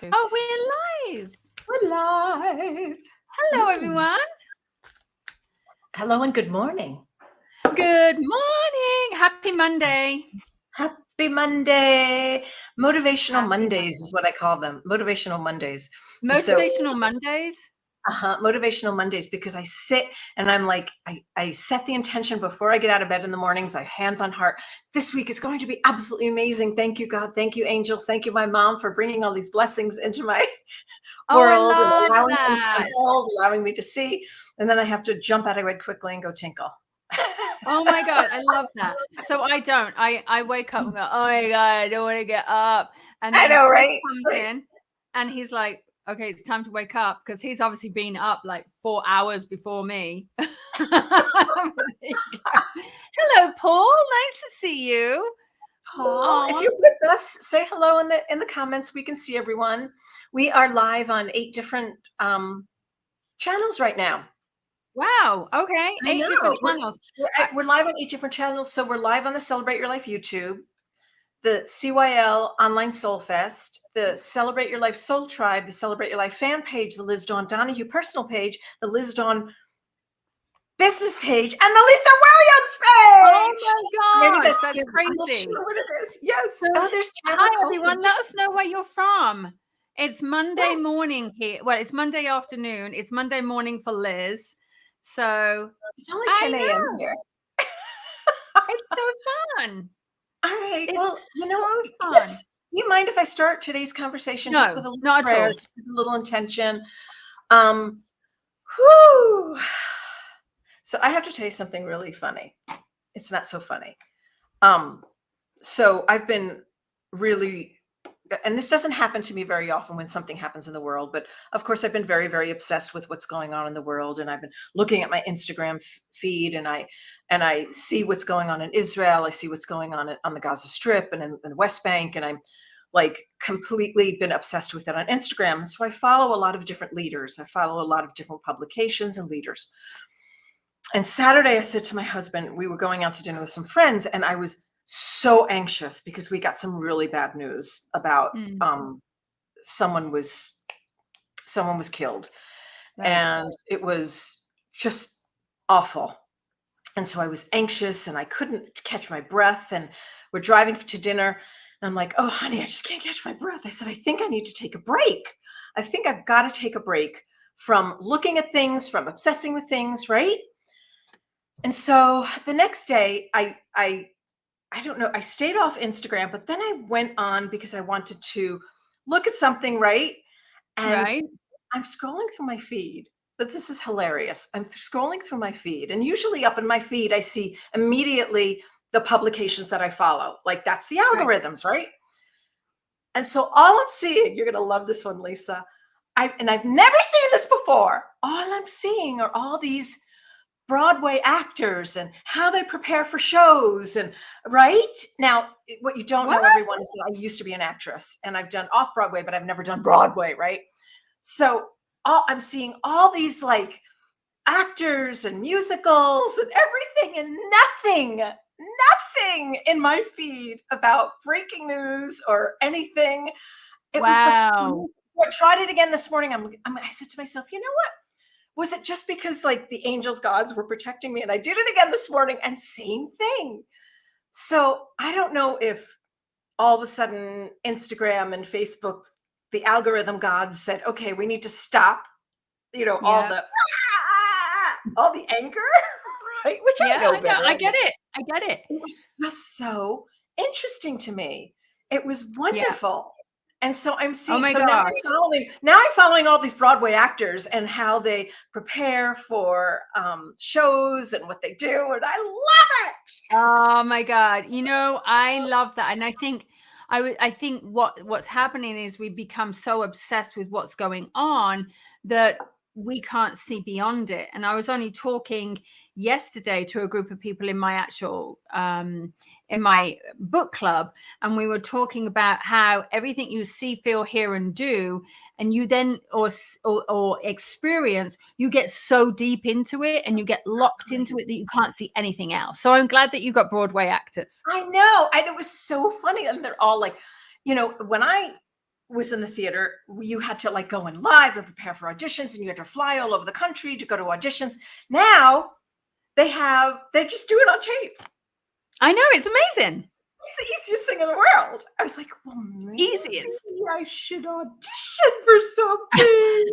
Oh, we're live. We're live. Hello, everyone. Hello and good morning. Good morning. Happy Monday. Happy Monday. Motivational Mondays is what I call them. Motivational Mondays. Motivational Mondays? Motivational Mondays, because I sit and I'm like, I set the intention before I get out of bed in the mornings. I hands on heart. This week is going to be absolutely amazing. Thank you, God. Thank you, angels. Thank you, my mom, for bringing all these blessings into my world and allowing them to unfold, allowing me to see. And then I have to jump out of bed quickly and go tinkle. Oh my God, I love that. So I don't. I wake up and go, oh my God, I don't want to get up. And then I know, Chris right? comes in and he's like, okay, it's time to wake up, because he's obviously been up like 4 hours before me. Hello, Paul. Nice to see you. Paul, if you're with us, say hello in the comments. We can see everyone. We are live on 8 different channels right now. Wow. Okay. 8 different channels. We're live on 8 different channels. So we're live on the Celebrate Your Life YouTube, the CYL Online Soul Fest, the Celebrate Your Life Soul Tribe, the Celebrate Your Life fan page, the Liz Dawn Donahue personal page, the Liz Dawn business page, and the Lisa Williams page. Oh my gosh, that's crazy. I'm not sure what it is. Yes. So, there's hi everyone. Let us know where you're from. It's Monday morning here. Well, it's Monday afternoon. It's Monday morning for Liz. So it's only 10 a.m. here. It's so fun. All right. Well, you know, fun. Do you mind if I start today's conversation just with a little not prayer, at all. just with a little intention? Whew. So I have to tell you something really funny. It's not so funny. So I've been really, and this doesn't happen to me very often when something happens in the world, but of course I've been very, very obsessed with what's going on in the world. And I've been looking at my Instagram feed, and I see what's going on in Israel. I see what's going on the Gaza Strip and in the West Bank. And I'm like completely been obsessed with it on Instagram. So I follow a lot of different leaders. I follow a lot of different publications and leaders. And Saturday I said to my husband, we were going out to dinner with some friends, and I was so anxious because we got some really bad news about someone was killed. Right. And it was just awful. And so I was anxious and I couldn't catch my breath, and we're driving to dinner and I'm like, oh honey, I just can't catch my breath. I said, I think I need to take a break. I think I've got to take a break from looking at things, from obsessing with things, right? And so the next day I don't know, I stayed off Instagram, but then I went on because I wanted to look at something, right? And I'm scrolling through my feed, but this is hilarious. I'm scrolling through my feed, and usually up in my feed, I see immediately the publications that I follow. Like that's the algorithms, right? And so all I'm seeing, you're going to love this one, Lisa. I've never seen this before. All I'm seeing are all these Broadway actors and how they prepare for shows. And right now, what you don't know, everyone, is that I used to be an actress and I've done off Broadway, but I've never done Broadway. Right. So I'm seeing all these like actors and musicals and everything, and nothing in my feed about breaking news or anything. It was I tried it again this morning. I said to myself, you know what? Was it just because like the angels, gods were protecting me? And I did it again this morning, and same thing. So I don't know if all of a sudden Instagram and Facebook, the algorithm gods said, okay, we need to stop, all the anger, right? Which I know better. I get it. It was just so interesting to me. It was wonderful. And so I'm seeing, now I'm following all these Broadway actors and how they prepare for shows and what they do. And I love it. Oh my God. I love that. And I think what's happening is we become so obsessed with what's going on that we can't see beyond it. And I was only talking yesterday to a group of people in my actual in my book club, and we were talking about how everything you see, feel, hear, and do, and you then or experience, you get so deep into it and you get locked into it that you can't see anything else. So I'm glad that you got Broadway actors. I know, and it was so funny, and they're all like, when I was in the theater, you had to like go in live and prepare for auditions, and you had to fly all over the country to go to auditions. Now they just do it on tape. I know, it's amazing. It's the easiest thing in the world. I was like, well, maybe Easiest. I should audition for something.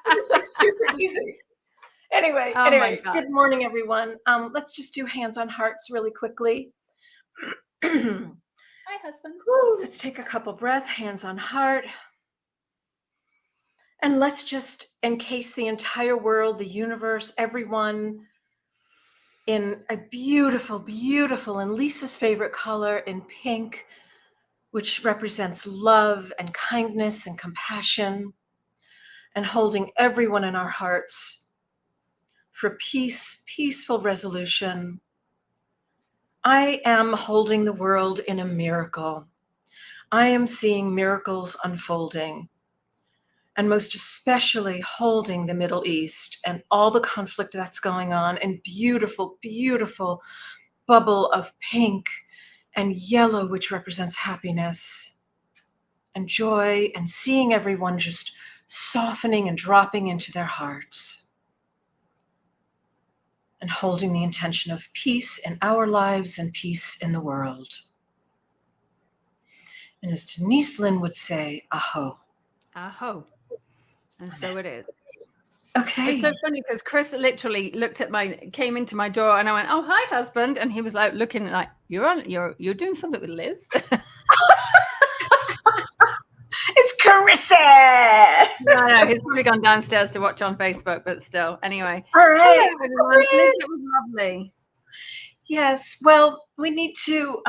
This is like super easy. Anyway, Oh my God. good morning, everyone. Let's just do hands on hearts really quickly. Hi, husband. Woo, let's take a couple breaths, hands on heart. And let's just encase the entire world, the universe, everyone in a beautiful, beautiful, and Lisa's favorite color in pink, which represents love and kindness and compassion, and holding everyone in our hearts for peace, peaceful resolution. I am holding the world in a miracle. I am seeing miracles unfolding, and most especially holding the Middle East and all the conflict that's going on, and beautiful, beautiful bubble of pink and yellow, which represents happiness and joy, and seeing everyone just softening and dropping into their hearts, and holding the intention of peace in our lives and peace in the world. And as Denise Lynn would say, aho. Aho. And so it is. Okay. It's so funny because Chris literally came into my door, and I went, "Oh, hi, husband," and he was like looking like, "You're doing something with Liz." It's Carissa. No, he's probably gone downstairs to watch on Facebook, but still. Anyway. All right. Hello, everyone. Liz, it was lovely. Yes. Well, we need to,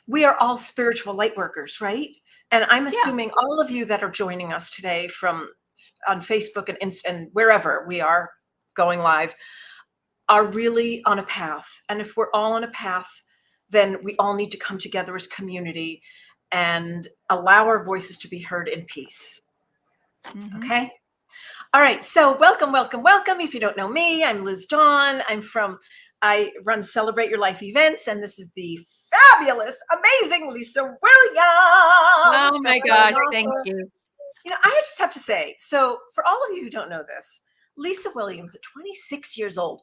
we are all spiritual light workers, right? And I'm assuming all of you that are joining us today on Facebook and wherever we are going live are really on a path. And if we're all on a path, then we all need to come together as community and allow our voices to be heard in peace. Mm-hmm. Okay. All right. So welcome, welcome, welcome. If you don't know me, I'm Liz Dawn. I run Celebrate Your Life events, and this is the fabulous, amazing Lisa Williams. Oh my gosh, thank you. You know, I just have to say, so for all of you who don't know this, Lisa Williams, at 26 years old,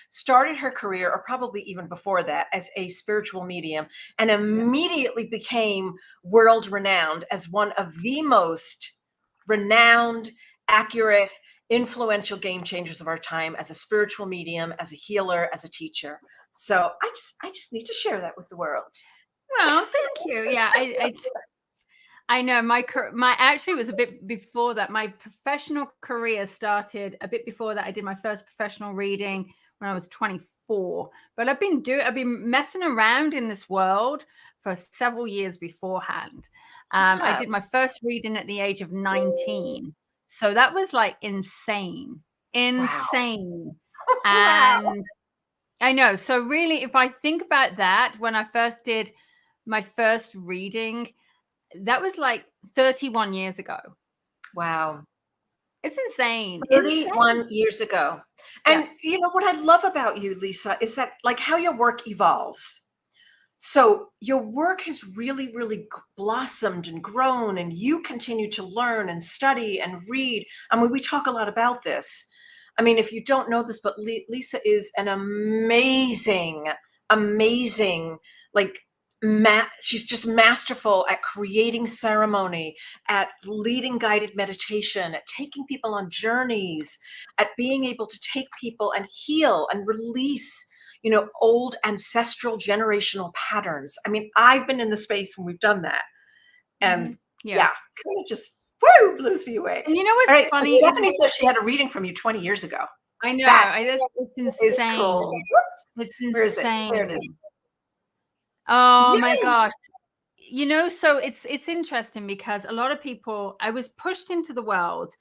started her career, or probably even before that, as a spiritual medium, and immediately became world renowned as one of the most renowned, accurate, influential game changers of our time as a spiritual medium, as a healer, as a teacher. So I just need to share that with the world. Well, thank you. Yeah, I know my actually was a bit before that. My professional career started a bit before that. I did my first professional reading when I was 24, but I've been messing around in this world for several years beforehand. I did my first reading at the age of 19. So that was like insane. Wow. And I know. So really, if I think about that, when I first did my first reading, that was like 31 years ago. Wow. It's insane. 31 years ago. And you know what I love about you, Lisa, is that like how your work evolves. So your work has really, really blossomed and grown, and you continue to learn and study and read. I mean, we talk a lot about this. I mean, if you don't know this, but Lisa is an amazing, like, she's just masterful at creating ceremony, at leading guided meditation, at taking people on journeys, at being able to take people and heal and release, you know, old ancestral generational patterns. I mean, I've been in the space when we've done that. And kind of just blows me away. And you know what's funny? So Stephanie says she had a reading from you 20 years ago. I know. It's insane. Cool. It's insane. There it is. Oh my gosh. You know, so it's interesting because a lot of people, I was pushed into the world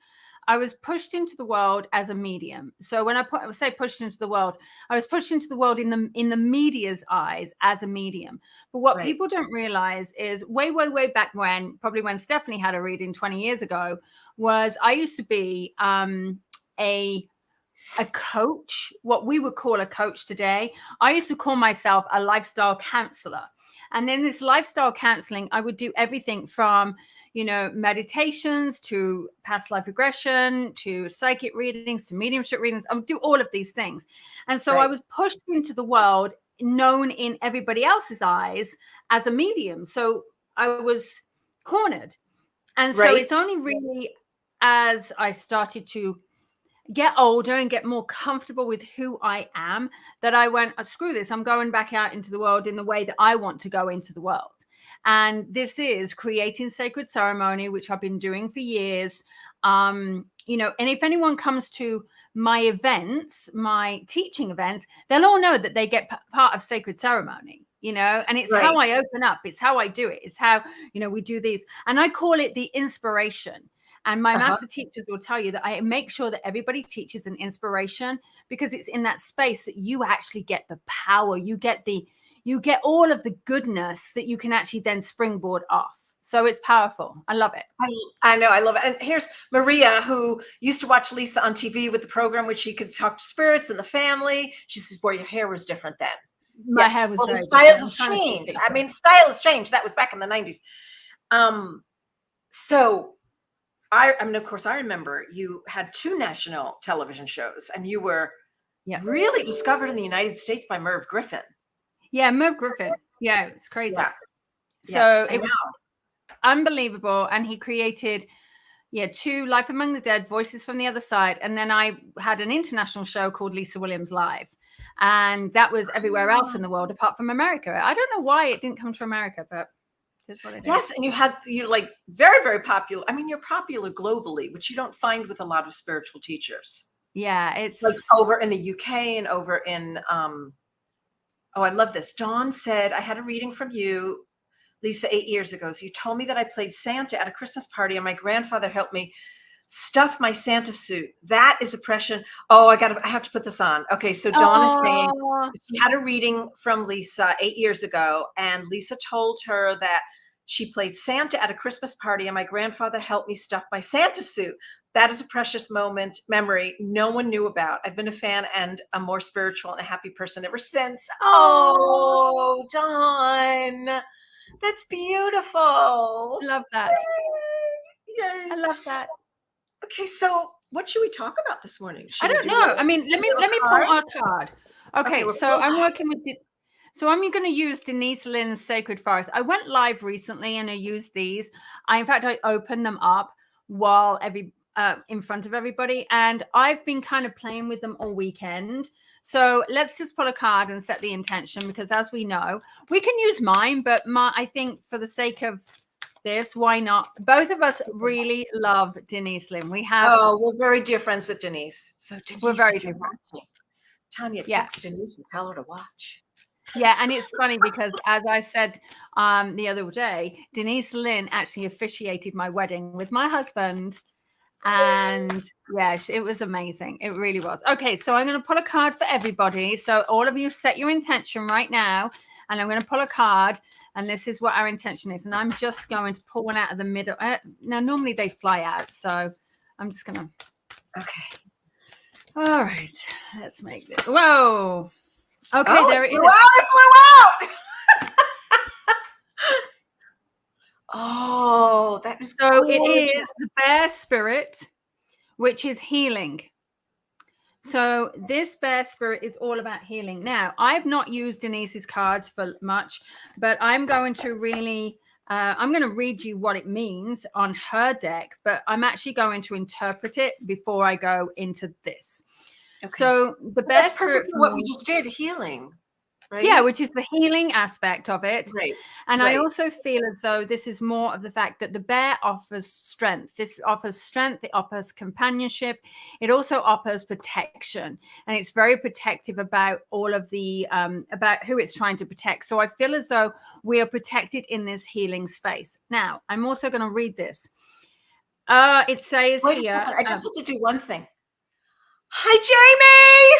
as a medium. So when I say pushed into the world, I was pushed into the world in the media's eyes as a medium. But what people don't realize is way back when, probably when Stephanie had a reading 20 years ago, was I used to be a a coach, what we would call a coach today. I used to call myself a lifestyle counselor. And then this lifestyle counseling, I would do everything from, meditations to past life regression, to psychic readings, to mediumship readings. I would do all of these things. And so I was pushed into the world, known in everybody else's eyes as a medium. So I was cornered. And so it's only really as I started to get older and get more comfortable with who I am that I went, screw this, I'm going back out into the world in the way that I want to go into the world. And this is creating sacred ceremony, which I've been doing for years. And if anyone comes to my events, my teaching events, they'll all know that they get part of sacred ceremony, and it's how I open up. It's how I do it. It's how, we do these. And I call it the inspiration. And my master teachers will tell you that I make sure that everybody teaches an inspiration, because it's in that space that you actually get the power. You get all of the goodness that you can actually then springboard off. So it's powerful. I love it. I know. I love it. And here's Maria, who used to watch Lisa on TV with the program which she could talk to spirits and the family. She says, well, your hair was different then. My hair was the styles has changed. I mean, style has changed. That was back in the 90s. Of course, I remember you had 2 national television shows, and you were really discovered in the United States by Merv Griffin. Yeah, Merv Griffin. Yeah, it's crazy. Yeah. So it was unbelievable. And he created, 2 Life Among the Dead, Voices from the Other Side. And then I had an international show called Lisa Williams Live. And that was everywhere else in the world apart from America. I don't know why it didn't come to America, but that's what it is. Yes, and you're like very, very popular. I mean, you're popular globally, which you don't find with a lot of spiritual teachers. Yeah, it's like over in the UK and over in I love this. Dawn said, I had a reading from you, Lisa, 8 years ago. So you told me that I played Santa at a Christmas party and my grandfather helped me stuff my Santa suit. That is oppression. Oh, I have to put this on. Okay, so Dawn is saying she had a reading from Lisa 8 years ago, and Lisa told her that she played Santa at a Christmas party and my grandfather helped me stuff my Santa suit. That is a precious memory no one knew about. I've been a fan and a more spiritual and a happy person ever since. Oh, Dawn, that's beautiful. I love that. Yay. I love that. Okay, so what should we talk about this morning? I don't know. I mean, let me pull our card. Okay, so I'm working with so I'm going to use Denise Linn's Sacred Forest. I went live recently and I used these. In fact, I opened them up while in front of everybody, and I've been kind of playing with them all weekend. So let's just pull a card and set the intention, because as we know, we can use mine, but I think for the sake of this, why not? Both of us really love Denise Linn. We're very dear friends with Denise. So Denise, we're very dear. Tanya, text Denise and tell her to watch. Yeah, and it's funny because, as I said the other day, Denise Linn actually officiated my wedding with my husband. And yeah, it was amazing. It really was. Okay, so I'm going to pull a card for everybody. So all of you set your intention right now. And I'm going to pull a card. And this is what our intention is. And I'm just going to pull one out of the middle. Now, normally they fly out. So I'm just going to. Okay. All right. Let's make this. Whoa. Okay, there it is. It flew out. Oh, that is so gorgeous. It is the bear spirit, which is healing. So this bear spirit is all about healing. Now, I've not used Denise's cards for much, but I'm going to really, I'm going to read you what it means on her deck, but I'm actually going to interpret it before I go into this. Okay. So the bear spirit, what we just did, healing. Right? Yeah, which is the healing aspect of it. Right. And I also feel as though this is more of the fact that the bear offers strength. This offers strength. It offers companionship. It also offers protection. And it's very protective about all of the, about who it's trying to protect. So I feel as though we are protected in this healing space. Now, I'm also going to read this. It says Wait here. A second. I just have to do one thing. Hi, Jamie.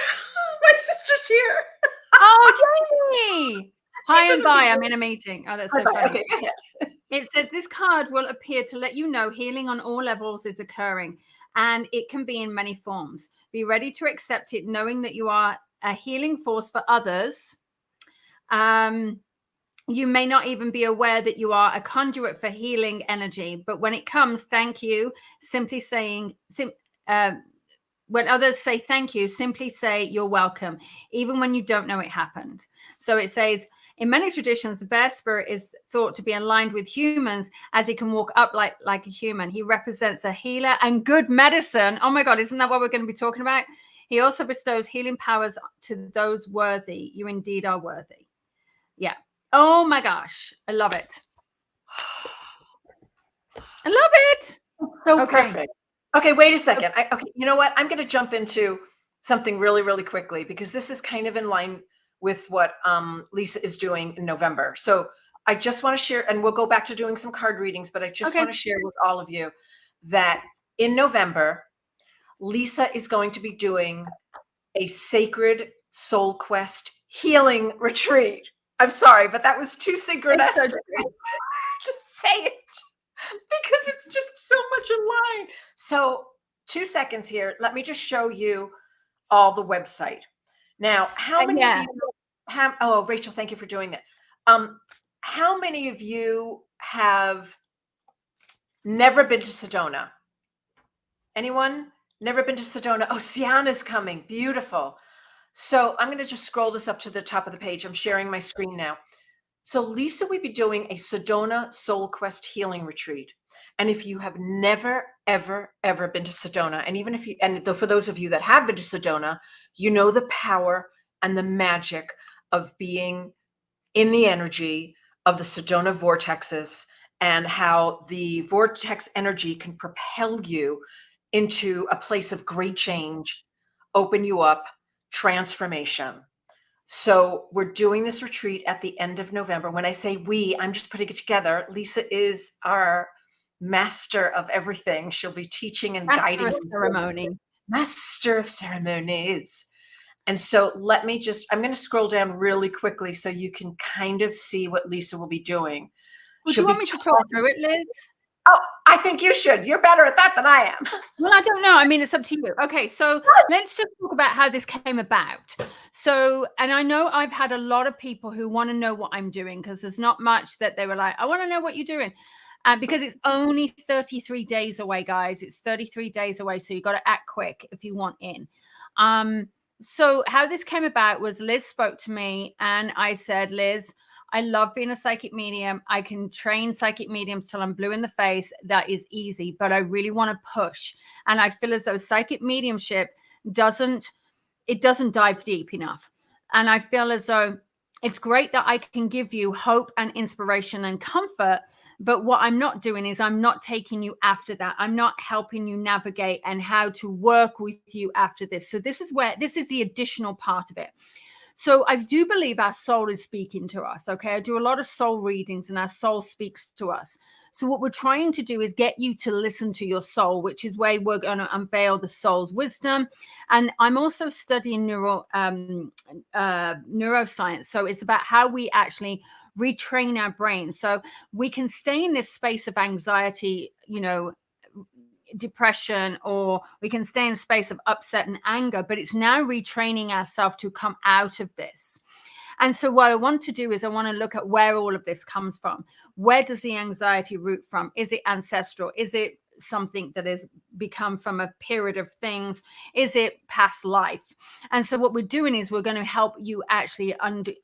My sister's here. Oh, Jamie! Hi and bye. I'm in a meeting. Oh, that's so funny. Okay, go ahead. It says this card will appear to let you know healing on all levels is occurring. and it can be in many forms. Be ready to accept it, knowing that you are a healing force for others. You may not even be aware that you are a conduit for healing energy, but when it comes, thank you, simply saying, when others say thank you, simply say you're welcome, even when you don't know it happened. So it says, in many traditions, the bear spirit is thought to be aligned with humans as he can walk up like a human. He represents a healer and good medicine. Oh my God, isn't that what we're going to be talking about? He also bestows healing powers to those worthy. You indeed are worthy. Yeah. Oh my gosh. I love it. I love it. So perfect. Okay, wait a second. Okay, you know what? I'm going to jump into something really, really quickly, because this is kind of in line with what Lisa is doing in November. So I just want to share, and we'll go back to doing some card readings, but I just want to share with all of you that in November, Lisa is going to be doing a Sacred Soul Quest healing retreat. I'm sorry, but that was too synchronistic to say it, because it's just so much in line. So 2 seconds here. Let me just show you all the website. Now, how many of you have, oh, Rachel, thank you for doing that. How many of you have never been to Sedona? Anyone? Never been to Sedona? Oh, Sienna's coming. Beautiful. So I'm going to just scroll this up to the top of the page. I'm sharing my screen now. So Lisa will be doing a Sedona Soul Quest healing retreat. And if you have never, ever, ever been to Sedona, and even if you, and for those of you that have been to Sedona, you know the power and the magic of being in the energy of the Sedona vortexes, and how the vortex energy can propel you into a place of great change, open you up, transformation. So we're doing this retreat at the end of November. When I say we, I'm just putting it together. Lisa is our master of everything. She'll be teaching and guiding. Master of ceremonies. And so let me just, I'm going to scroll down really quickly so you can kind of see what Lisa will be doing. Would you want me to talk through it, Liz? Oh, I think you should. You're better at that than I am. Well, I don't know. I mean, it's up to you. Okay, so let's just talk about how this came about. So, and I know I've had a lot of people who want to know what I'm doing, because there's not much that they were like, I want to know what you're doing. Because it's only 33 days away, guys. It's 33 days away. So you got to act quick if you want in. So how this came about was Liz spoke to me and I said, Liz, I love being a psychic medium. I can train psychic mediums till I'm blue in the face. That is easy, but I really want to push. And I feel as though psychic mediumship doesn't dive deep enough. And I feel as though it's great that I can give you hope and inspiration and comfort. But what I'm not doing is I'm not taking you after that. I'm not helping you navigate and how to work with you after this. So this is the additional part of it. So I do believe our soul is speaking to us. Okay. I do a lot of soul readings and our soul speaks to us. So what we're trying to do is get you to listen to your soul, which is where we're going to unveil the soul's wisdom. And I'm also studying neuroscience. So it's about how we actually retrain our brain so we can stay in this space of anxiety, depression, or we can stay in a space of upset and anger, but it's now retraining ourselves to come out of this. And so what I want to do is I want to look at where all of this comes from. Where does the anxiety root from? Is it ancestral? Is it something that has become from a period of things? Is it past life? And so what we're doing is we're going to help you actually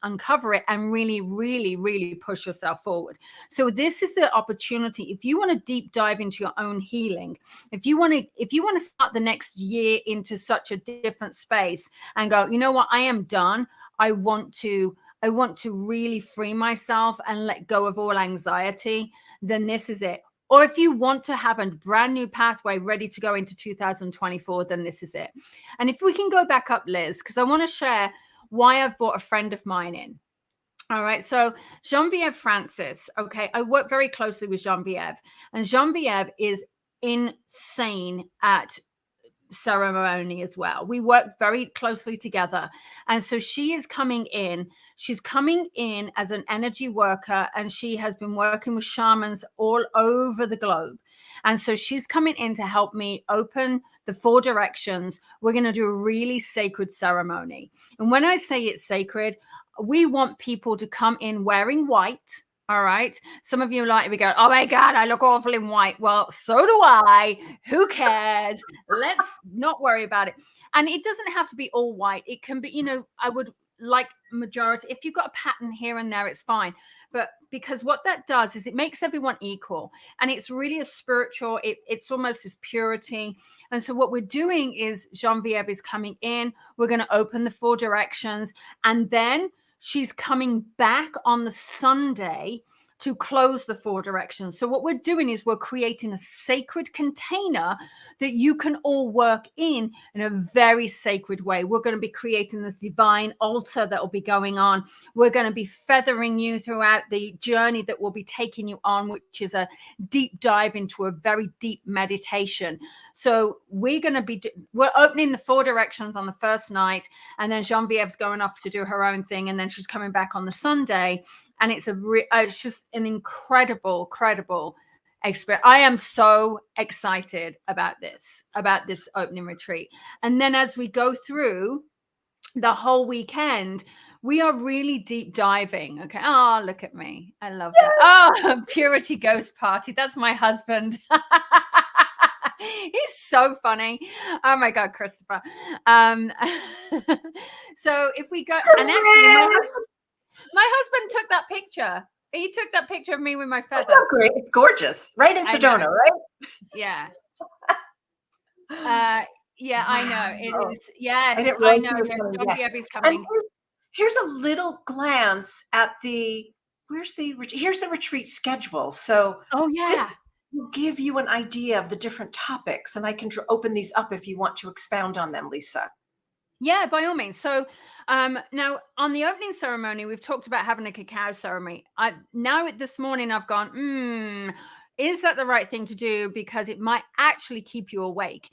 uncover it and really, really, really push yourself forward. So this is the opportunity. If you want to deep dive into your own healing, if you want to start the next year into such a different space and go, you know what, I am done. I want to really free myself and let go of all anxiety, then this is it. Or if you want to have a brand new pathway ready to go into 2024, then this is it. And if we can go back up, Liz, because I want to share why I've brought a friend of mine in. All right. So Genevieve Francis. Okay. I work very closely with Genevieve, and Genevieve is insane at ceremony as well. We work very closely together. And so she is coming in. She's coming in as an energy worker, and she has been working with shamans all over the globe. And so she's coming in to help me open the 4 directions. We're going to do a really sacred ceremony. And when I say it's sacred, we want people to come in wearing white. All right. Some of you like, we go, oh my God, I look awful in white. Well, so do I. Who cares? Let's not worry about it. And it doesn't have to be all white. It can be, I would like majority. If you've got a pattern here and there, it's fine. But because what that does is it makes everyone equal. And it's really a spiritual, it's almost this purity. And so what we're doing is Genevieve is coming in. We're going to open the 4 directions. And then she's coming back on the Sunday to close the 4 directions. So what we're doing is we're creating a sacred container that you can all work in a very sacred way. We're going to be creating this divine altar that will be going on. We're going to be feathering you throughout the journey that we'll be taking you on, which is a deep dive into a very deep meditation. So we're opening the 4 directions on the first night, and then Genevieve's going off to do her own thing, and then she's coming back on the Sunday. And it's it's just an incredible experience. I am so excited about this opening retreat. And then as we go through the whole weekend, we are really deep diving. Okay. Oh, look at me. I love that. Oh, Purity Ghost Party. That's my husband. He's so funny. Oh my God, Christopher. So if we go, and actually my husband took that picture. He took that picture of me with my feather. That's so great. It's gorgeous. Right in Sedona, right? Yeah. Yeah, I know. It is. Yes, I know. Genevieve coming. Here's a little glance at here's the retreat schedule. So this will give you an idea of the different topics, and I can open these up if you want to expound on them, Lisa. Yeah, by all means. So now on the opening ceremony, we've talked about having a cacao ceremony. This morning I've gone, is that the right thing to do? Because it might actually keep you awake.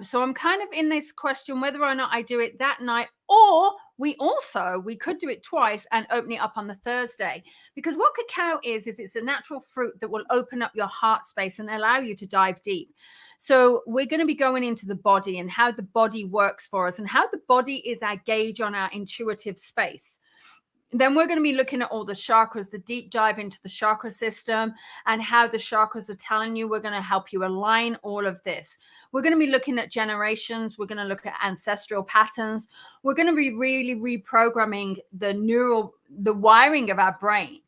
So I'm kind of in this question whether or not I do it that night, or we could do it twice and open it up on the Thursday. Because what cacao is it's a natural fruit that will open up your heart space and allow you to dive deep. So we're going to be going into the body and how the body works for us and how the body is our gauge on our intuitive space. Then we're going to be looking at all the chakras, the deep dive into the chakra system and how the chakras are telling you. We're going to help you align all of this. We're going to be looking at generations. We're going to look at ancestral patterns. We're going to be really reprogramming the wiring of our brain.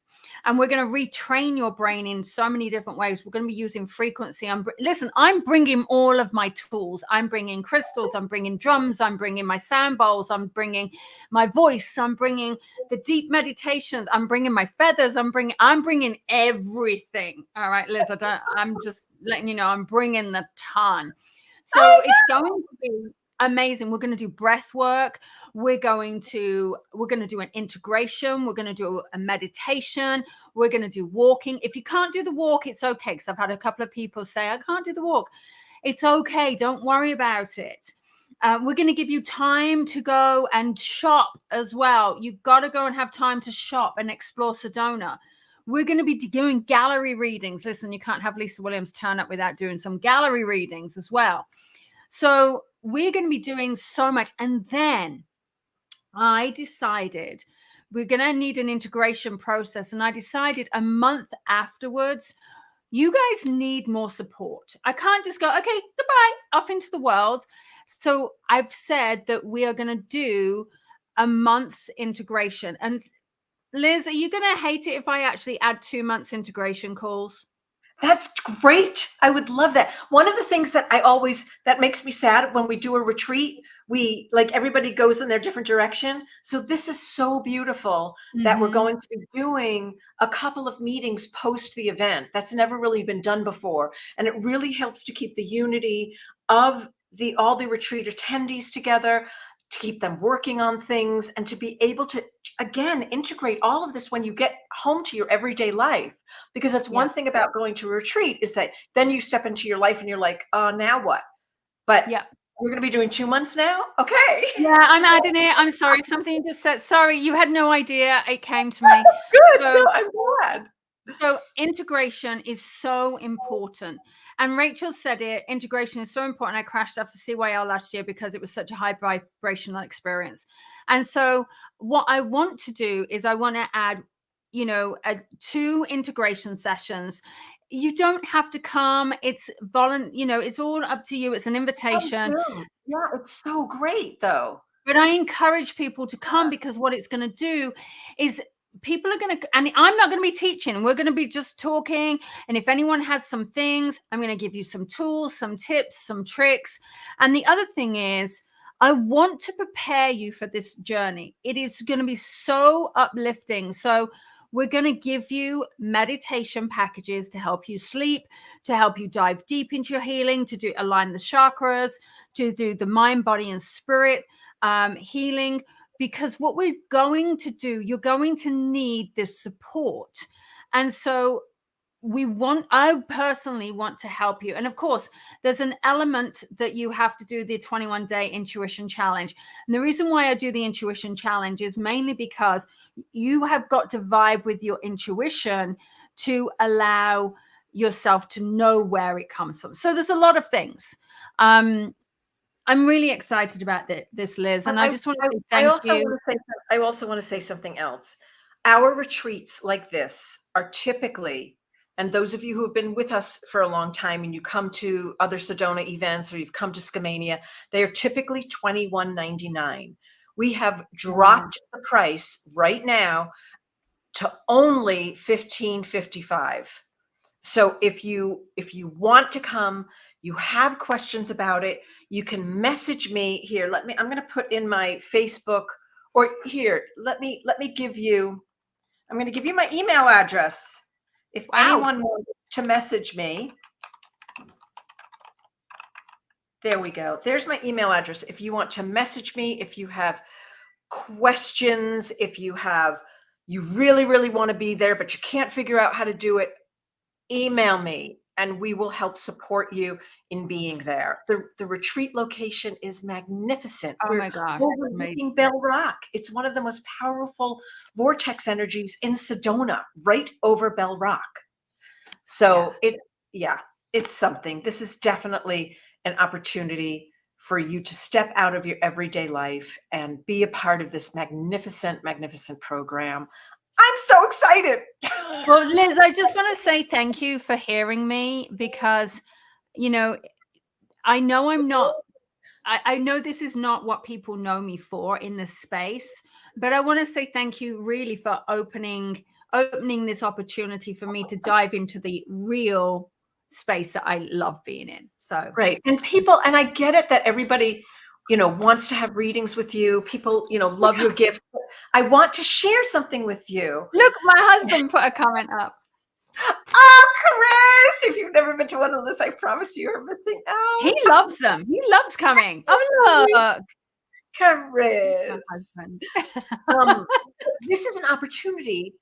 And we're going to retrain your brain in so many different ways. We're going to be using frequency. Listen, I'm bringing all of my tools. I'm bringing crystals. I'm bringing drums. I'm bringing my sound bowls. I'm bringing my voice. I'm bringing the deep meditations. I'm bringing my feathers. I'm bringing everything. All right, Liz, I'm just letting you know, I'm bringing the ton. So it's going to be amazing. We're going to do breath work. We're going to do an integration. We're going to do a meditation. We're going to do walking. If you can't do the walk, it's okay. Because I've had a couple of people say, I can't do the walk. It's okay. Don't worry about it. We're going to give you time to go and shop as well. You've got to go and have time to shop and explore Sedona. We're going to be doing gallery readings. Listen, you can't have Lisa Williams turn up without doing some gallery readings as well. So we're going to be doing so much. And then I decided we're going to need an integration process. And I decided a month afterwards, you guys need more support. I can't just go, okay, goodbye, off into the world. So I've said that we are going to do a month's integration. And Liz, are you going to hate it if I actually add 2 months integration calls? That's great. I would love that. One of the things that makes me sad when we do a retreat, everybody goes in their different direction. So this is so beautiful that we're going to be doing a couple of meetings post the event. That's never really been done before. And it really helps to keep the unity of all the retreat attendees together, to keep them working on things, and to be able to, again, integrate all of this when you get home to your everyday life. Because that's one thing about going to a retreat is that then you step into your life and you're like, oh, now what? But We're going to be doing 2 months now? Okay. Yeah, I'm adding it. I'm sorry. Something just said, sorry, you had no idea. It came to me. Good. So, No, I'm glad. so integration is so important. And Rachel said it, integration is so important. I crashed after CYL last year because it was such a high vibrational experience. And so what I want to do is I want to add, 2 integration sessions. You don't have to come. It's it's all up to you. It's an invitation. Yeah, it's so great though. But I encourage people to come because what it's going to do is people are going to, and I'm not going to be teaching. We're going to be just talking. And if anyone has some things, I'm going to give you some tools, some tips, some tricks. And the other thing is, I want to prepare you for this journey. It is going to be so uplifting. So we're going to give you meditation packages to help you sleep, to help you dive deep into your healing, to align the chakras, to do the mind, body, and spirit healing. Because what we're going to do, you're going to need this support. And so I personally want to help you. And of course, there's an element that you have to do the 21-day intuition challenge. And the reason why I do the intuition challenge is mainly because you have got to vibe with your intuition to allow yourself to know where it comes from. So there's a lot of things. I'm really excited about this, Liz, and I just want to say thank you. I also want to say something else. Our retreats like this are typically, and those of you who have been with us for a long time and you come to other Sedona events or you've come to Skamania, they are typically $21.99. We have dropped the price right now to only $15.55. So if you want to come, you have questions about it, you can message me here. I'm going to put in my Facebook, or here, let me give you, I'm going to give you my email address. If anyone wants to message me, there we go. There's my email address. If you want to message me, if you have questions, if you really, really want to be there, but you can't figure out how to do it, email me and we will help support you in being there. The retreat location is magnificent. Oh my gosh. We're overlooking Bell Rock. It's one of the most powerful vortex energies in Sedona, right over Bell Rock. So it's something. This is definitely an opportunity for you to step out of your everyday life and be a part of this magnificent, magnificent program. I'm so excited. Well, Liz, I just want to say thank you for hearing me because, I know I know this is not what people know me for in this space, but I want to say thank you really for opening this opportunity for me to dive into the real space that I love being in. So right. And people, and I get it that everybody, wants to have readings with you. People, love your gifts. I want to share something with you. Look, my husband put a comment up. Oh, Chris, if you've never been to one of those, I promise you're missing out. He loves them. He loves coming. Oh, look. Chris. My husband. This is an opportunity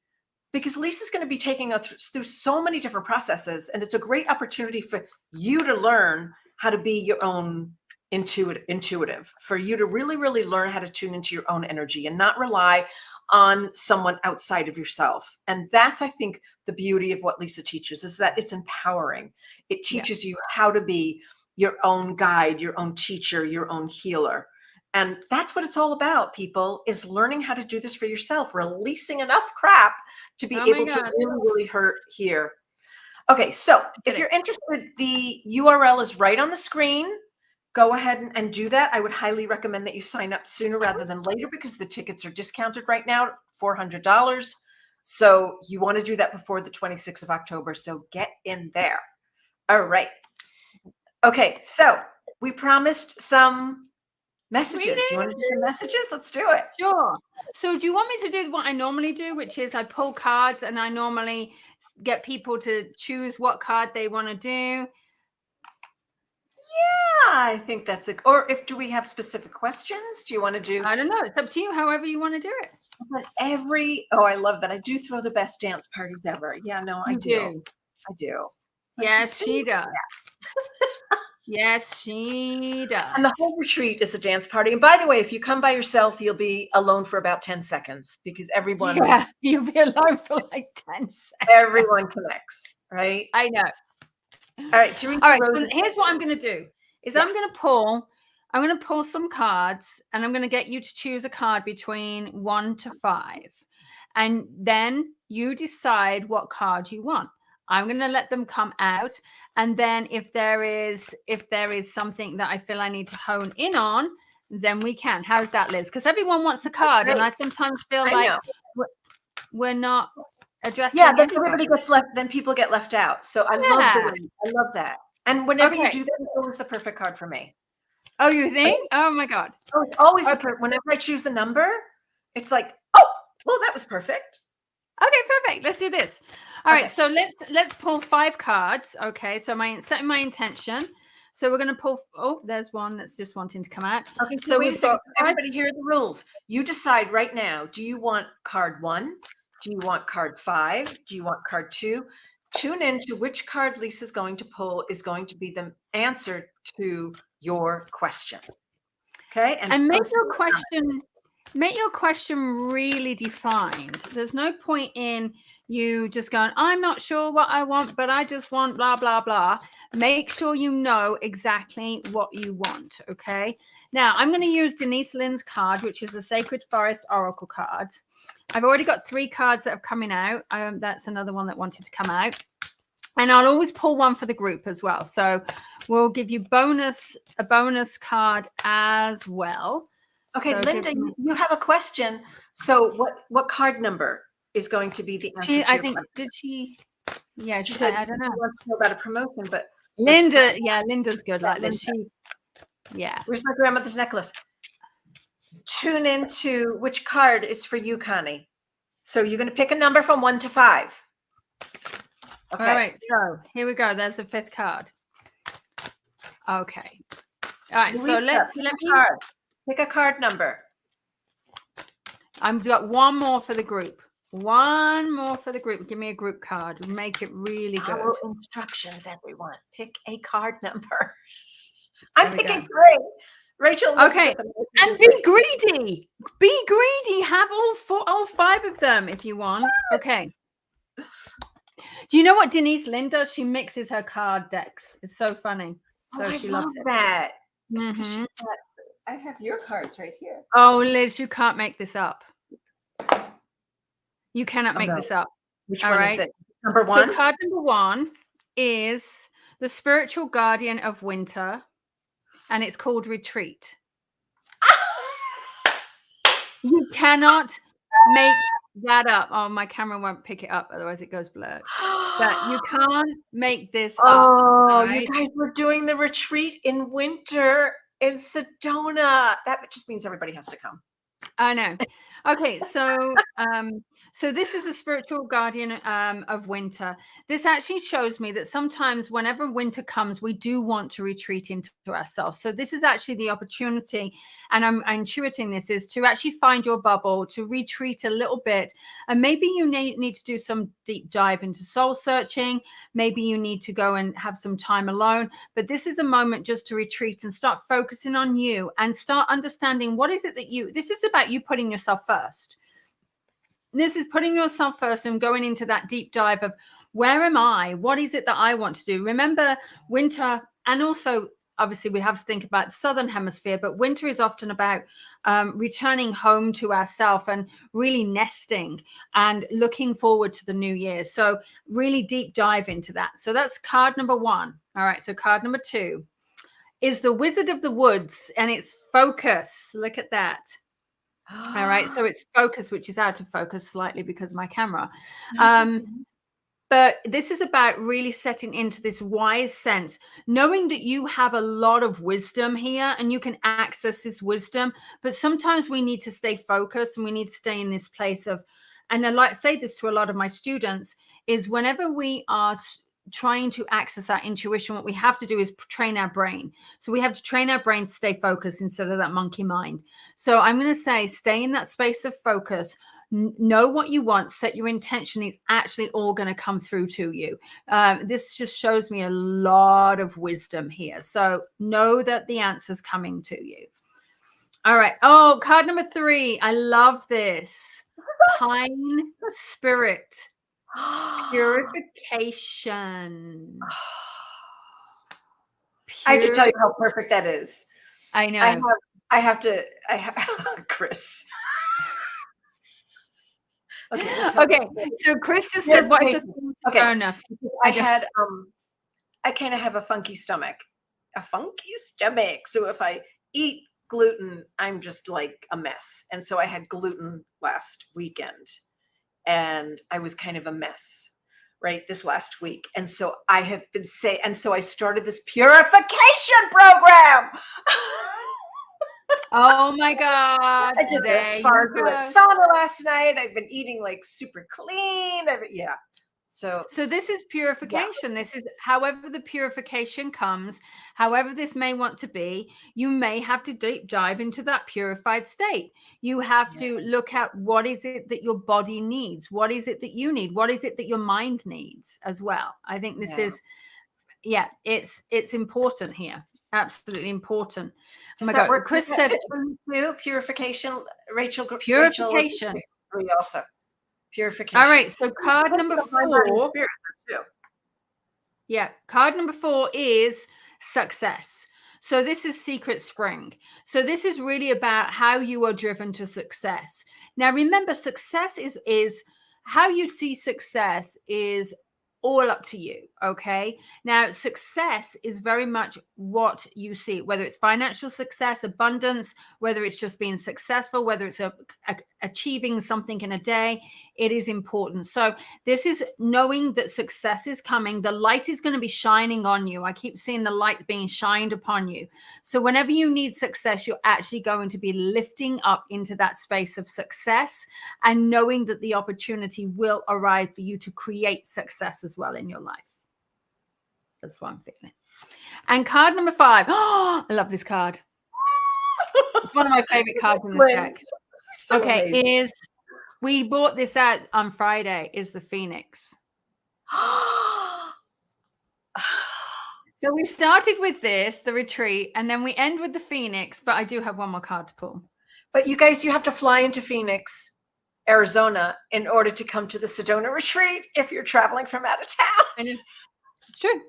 because Lisa's going to be taking us through so many different processes, and it's a great opportunity for you to learn how to be your own intuitive, for you to really, really learn how to tune into your own energy and not rely on someone outside of yourself. And that's, I think, the beauty of what Lisa teaches is that it's empowering. It teaches you how to be your own guide, your own teacher, your own healer. And that's what it's all about, people, is learning how to do this for yourself, releasing enough crap to be able to really, really hear. Okay, so if you're interested, the URL is right on the screen. Go ahead and do that. I would highly recommend that you sign up sooner rather than later because the tickets are discounted right now, $400. So you want to do that before the 26th of October. So get in there. All right. Okay, so we promised some messages. You want to do some messages? Let's do it. Sure. So do you want me to do what I normally do, which is I pull cards and I normally get people to choose what card they want to do? Yeah, I think that's it. Or do we have specific questions? Do you want to do? I don't know. It's up to you, however you want to do it. But I love that. I do throw the best dance parties ever. Yeah, no, I do. I do. Yes, she does. Yes, she does. And the whole retreat is a dance party. And by the way, if you come by yourself, you'll be alone for about 10 seconds because Yeah, you'll be alone for like 10 seconds. everyone connects, right? I know. All right, Teresa All right, Rose. so here's what I'm going to do is Yeah. I'm going to pull some cards, and I'm going to get you to choose a card between 1 to 5. And then you decide what card you want. I'm going to let them come out, and then if there is something that I feel I need to hone in on, then we can. How's that, Liz? Because everyone wants a card, and I sometimes feel I like know. we're not addressing Yeah, then everybody. everybody gets left, then people get left out. So I love the way, I love that. And whenever you Okay. do that, it's always the perfect card for me. Oh, you think? Oh my God. Oh, it's always Okay. whenever I choose a number, it's like, oh, well, that was perfect. Okay, perfect. Let's do this. All right, Okay. so let's pull 5 cards. Okay, so setting my intention. So we're going to pull. Oh, there's one that's just wanting to come out. Okay, So wait a we've second. got 5. Everybody, here are the rules. You decide right now. Do you want card 1? Do you want card 5? Do you want card 2? Tune in to which card Lisa's going to pull is going to be the answer to your question. Okay, And make post it your question really defined. There's no point in you just going, I'm not sure what I want, but I just want blah, blah, blah. Make sure you know exactly what you want. Okay. Now I'm going to use Denise Lynn's card, which is the Sacred Forest Oracle card. I've already got 3 cards that are coming out. That's another one that wanted to come out. And I'll always pull one for the group as well. So we'll give you a bonus card as well. Okay, So Linda, you have a question. So what card number is going to be the answer? I think, did she? Yeah, she said, I don't know. She wants to know about a promotion, but Linda, yeah, Linda's good like this. Yeah. Where's my grandmother's necklace? Tune into which card is for you, Connie. So you're going to pick a number from 1 to 5. Okay. All right, so here we go. There's the 5th card. Okay. All right, so let me pick a card number. I've got one more for the group. One more for the group. Give me a group card. Make it really good. Follow instructions, everyone. Pick a card number. I'm picking 3. Rachel. Okay, and be greedy. Be greedy. Have all 5 of them if you want. Okay. Do you know what Denise Lynn does? She mixes her card decks. It's so funny. So she loves it. That. Mm-hmm. I have your cards right here. Oh, Liz, you can't make this up. You cannot make this up. Which one is it? Number 1? So card number 1 is the Spiritual Guardian of Winter, and it's called Retreat. You cannot make that up. Oh, my camera won't pick it up, otherwise it goes blurred. But you can't make this up. Oh, you guys were doing the retreat in winter in Sedona. That just means everybody has to come. I know. Okay, so so this is the Spiritual Guardian of Winter. This actually shows me that sometimes whenever winter comes, we do want to retreat into ourselves. So this is actually the opportunity, and I'm intuiting this, is to actually find your bubble, to retreat a little bit. And maybe you need to do some deep dive into soul searching. Maybe you need to go and have some time alone. But this is a moment just to retreat and start focusing on you and start understanding what is it that this is about you putting yourself first. This is putting yourself first and going into that deep dive of where am I? What is it that I want to do? Remember, winter, and also obviously we have to think about the Southern Hemisphere, but winter is often about returning home to ourselves and really nesting and looking forward to the new year. So really deep dive into that. So that's card number 1. All right. So card number 2 is the Wizard of the Woods, and it's focus. Look at that. All right. So it's focus, which is out of focus slightly because of my camera. But this is about really setting into this wise sense, knowing that you have a lot of wisdom here and you can access this wisdom. But sometimes we need to stay focused and we need to stay in this place of, and I like to say this to a lot of my students, is whenever we are trying to access our intuition, what we have to do is train our brain. So we have to train our brain to stay focused instead of that monkey mind. So I'm going to say, stay in that space of focus, know what you want, set your intention. It's actually all going to come through to you. This just shows me a lot of wisdom here. So know that the answer's coming to you. All right. Oh, card number 3. I love this. Pine spirit. Purification. I have to tell you how perfect that is. I know. I have Chris. Okay. So Chris just said, what is the okay. corona? I kind of have a funky stomach. So if I eat gluten, I'm just like a mess. And so I had gluten last weekend and I was kind of a mess, right, this last week. And so I have been and so I started this purification program. Oh my God. I did the far sauna last night. I've been eating like super clean. Yeah. So this is purification. Yeah. This is however the purification comes, however this may want to be, you may have to deep dive into that purified state. You have to look at what is it that your body needs? What is it that you need? What is it that your mind needs as well? I think this is, it's important here. Absolutely important. Oh my God. Chris said too, purification. Rachel. Purification. Also. Purification. All right. So card number 4. Yeah. Card number 4 is success. So this is Secret Spring. So this is really about how you are driven to success. Now, remember, success is how you see success is all up to you. Okay. Now, success is very much what you see, whether it's financial success, abundance, whether it's just being successful, whether it's achieving something in a day, it is important. So this is knowing that success is coming. The light is going to be shining on you. I keep seeing the light being shined upon you. So whenever you need success, you're actually going to be lifting up into that space of success and knowing that the opportunity will arrive for you to create success as well in your life. That's what I'm feeling. And card number 5. Oh, I love this card. It's one of my favorite cards in this deck. So amazing. We bought this out on Friday, is the Phoenix. So we started with this, the retreat, and then we end with the Phoenix, but I do have one more card to pull. But you guys, you have to fly into Phoenix, Arizona, in order to come to the Sedona retreat if you're traveling from out of town. I know. It's true.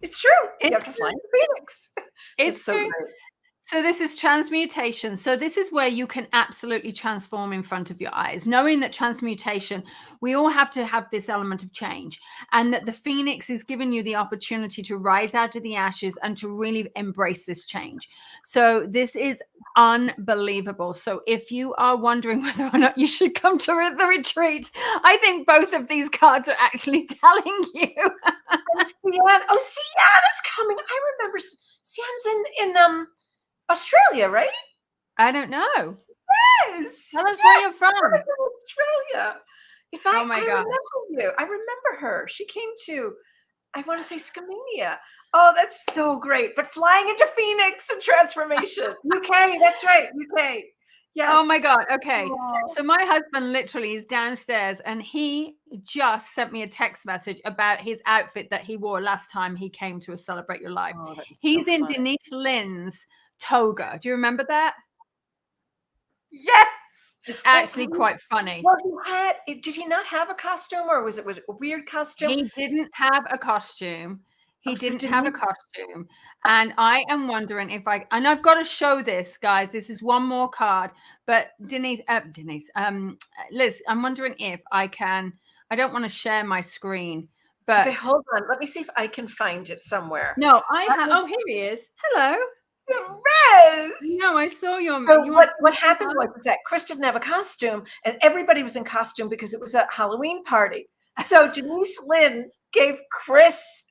It's true. You have to fly into Phoenix. It's so true. Great. So this is transmutation. So this is where you can absolutely transform in front of your eyes, knowing that transmutation, we all have to have this element of change, and that the Phoenix is giving you the opportunity to rise out of the ashes and to really embrace this change. So this is unbelievable. So if you are wondering whether or not you should come to the retreat, I think both of these cards are actually telling you. Sienna's coming. I remember Sienna's in Australia, right? I don't know. Yes. Tell us where you're from. Australia. Oh my God. I remember her. She came to, I want to say Skamania. Oh, that's so great. But flying into Phoenix and transformation. UK, that's right. UK. Yes. Oh my God. Okay. So my husband literally is downstairs and he just sent me a text message about his outfit that he wore last time he came to a Celebrate Your Life. He's in Denise Lynn's toga. Do you remember that? Yes. It's actually quite funny. Well, did he not have a costume, or was it a weird costume? He didn't have a costume. And I am wondering if and I've got to show this, guys. This is one more card, but Liz, I'm wondering if I can, I don't want to share my screen, but. Okay, hold on. Let me see if I can find it somewhere. No, oh, here he is. Hello. Rez! No, I saw your. So what happened was that Chris didn't have a costume, and everybody was in costume because it was a Halloween party. So Denise Lynn gave Chris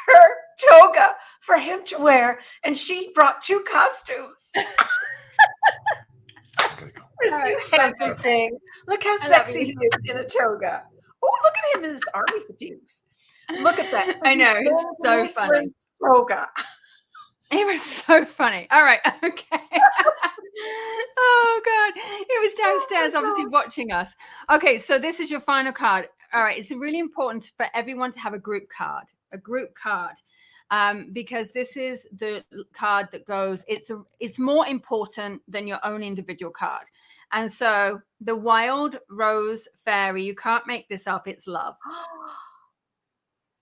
her toga for him to wear, and she brought 2 costumes. Chris, you handsome thing. Look how sexy he is in a toga. Oh, look at him in his army fatigues. Look at that. I know, it's so funny. Toga. It was so funny. All right. Okay. Oh God. It was downstairs, obviously watching us. Okay. So this is your final card. All right. It's really important for everyone to have a group card, because this is the card that goes, it's more important than your own individual card. And so the wild rose fairy, you can't make this up. It's love.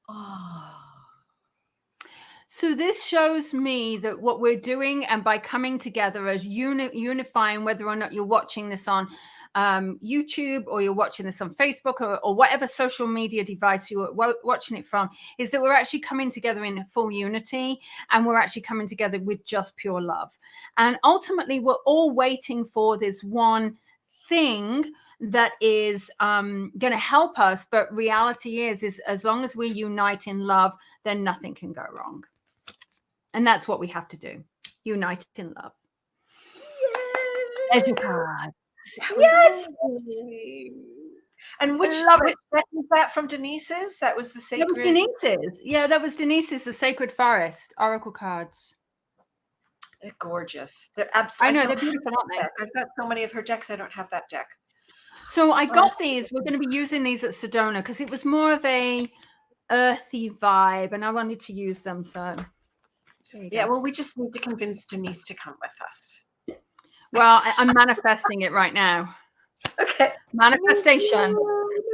Oh. So this shows me that what we're doing, and by coming together as unifying, whether or not you're watching this on YouTube or you're watching this on Facebook or whatever social media device you're watching it from, is that we're actually coming together in full unity, and we're actually coming together with just pure love. And ultimately, we're all waiting for this one thing that is going to help us. But reality is as long as we unite in love, then nothing can go wrong. And that's what we have to do. Unite in love. There's your card. Yes. And which was that from Denise's? That was the sacred. That was Denise's. Yeah, that was Denise's, the Sacred Forest Oracle cards. They're gorgeous. They're absolutely. I know, they're beautiful, aren't they? I've got so many of her decks. I don't have that deck. So I got these. We're going to be using these at Sedona because it was more of a earthy vibe, and I wanted to use them. So yeah, well, we just need to convince Denise to come with us. Well, I'm manifesting it right now. Okay. Manifestation.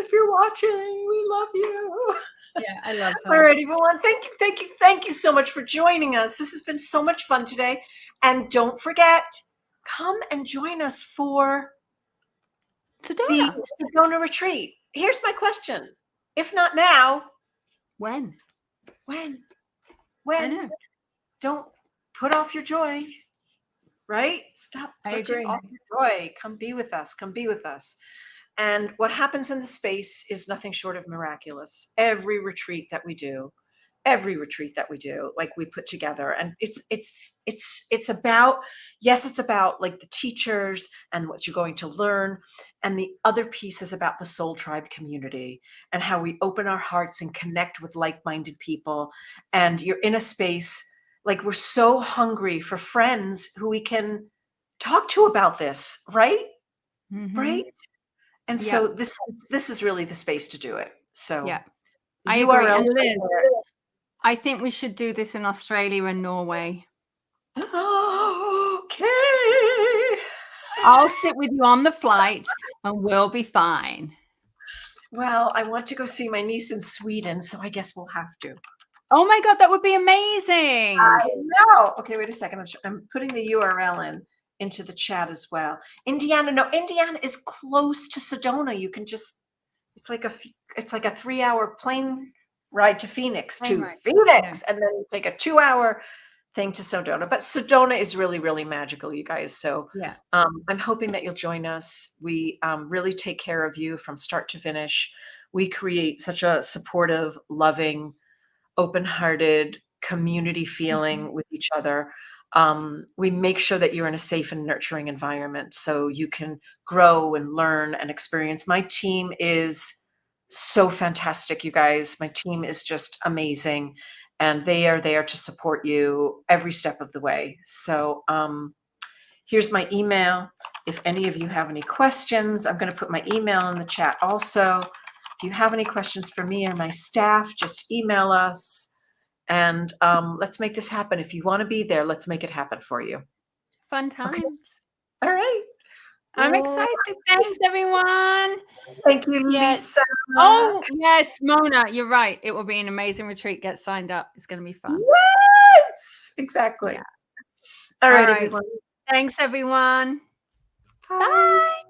If you're watching, we love you. Yeah, I love her. All right, everyone. Thank you so much for joining us. This has been so much fun today. And don't forget, come and join us for Sedona. the Sedona retreat. Here's my question. If not now, when? When? I know. Don't put off your joy, right? Stop putting off your joy. Come be with us. Come be with us. And what happens in the space is nothing short of miraculous. Every retreat that we do, like we put together, and it's about, yes, it's about like the teachers and what you're going to learn. And the other piece is about the Soul Tribe community and how we open our hearts and connect with like-minded people. And you're in a space, like we're so hungry for friends who we can talk to about this, right? Mm-hmm. Right? And so this is really the space to do it. So yeah, I agree. And Liz, I think we should do this in Australia and Norway. Okay. I'll sit with you on the flight and we'll be fine. Well, I want to go see my niece in Sweden, so I guess we'll have to. Oh my God, that would be amazing. I know. Okay, wait a second. I'm putting the URL into the chat as well. Indiana is close to Sedona. You can just, it's like a 3-hour plane ride to Phoenix, and then you take a 2-hour thing to Sedona. But Sedona is really, really magical, you guys. So yeah, I'm hoping that you'll join us. We really take care of you from start to finish. We create such a supportive, loving, open-hearted community feeling with each other. We make sure that you're in a safe and nurturing environment so you can grow and learn and experience. My team is so fantastic, you guys. My team is just amazing, and they are there to support you every step of the way. So here's my email. If any of you have any questions, I'm going to put my email in the chat also. If you have any questions for me or my staff, just email us, and let's make this happen. If you want to be there, let's make it happen for you. Fun times. Okay. All right. I'm excited. Thanks, everyone. Thank you, Lisa. Oh, yes, Mona, you're right. It will be an amazing retreat. Get signed up. It's going to be fun. Yes, exactly. Yeah. All right, everyone. Thanks, everyone. Bye. Bye.